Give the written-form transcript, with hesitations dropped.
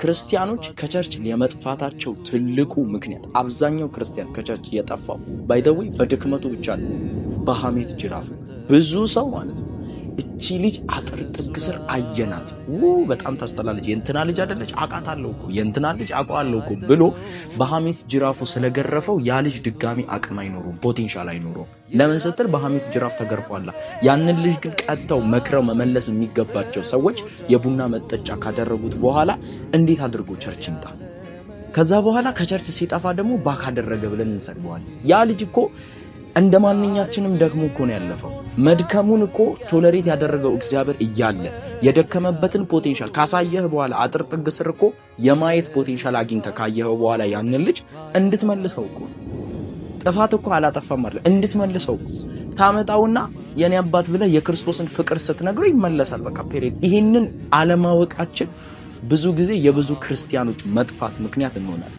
ክርስቲያኖች ከቸርች የመጥፋታቸው ትልቁ ምክንያት አብዛኛው ክርስቲያን ከቸርች የጠፋው ባይ ዘ ዌይ በድክመቱ ብቻ ነው፣ በሐሜት ጅራፍ። ብዙ ሰው ማለት ነው እቺ ልጅ አጥር ጥግ ስር አየናት፣ በጣም ታስተላለች፣ የእንትና ልጅ አይደለች አውቃታለሁ እኮ የእንትና ልጅ አውቃለሁ እኮ ብሎ በሐሜት ጅራፉ ስለገረፈው ያ ልጅ ድጋሚ አቅም አይኖረውም፣ ፖቴንሻል አይኖረውም። ለምን ስትል በሐሜት ጅራፍ ተገርፏላ። ያንን ልጅ ግን ቀጥተው መክረው መመለስ የሚገባቸው ሰዎች የቡና መጠጫ ካደረጉት በኋላ እንዴት አድርጎ ቸርች ይምጣ? ከዛ በኋላ ከቸርች ሲጠፋ ደግሞ ባክ አደረገ ብለን እንሰድበዋለን። ያ ልጅ እኮ እንደ ማንኛችንም ደግሞ እኮ ነው ያለፈው። መድከሙን እኮ ቶለሬት ያደረገው እግዚአብሔር እያለ የደከመበትን ፖቴንሻል ካሳየህ በኋላ አጥር ጥግ ስር እኮ የማየት ፖቴንሻል አግኝተህ ካየኸው በኋላ ያንን ልጅ እንድትመልሰው እኮ ጥፋት እኮ አላጠፋም አይደል? እንድትመልሰው ታመጣውና የኔ አባት ብለህ የክርስቶስን ፍቅር ስትነግረው ይመለሳል። በቃ ፔሬድ። ይሄንን አለማወቃችን ብዙ ጊዜ የብዙ ክርስቲያኖች መጥፋት ምክንያት እንሆናለን።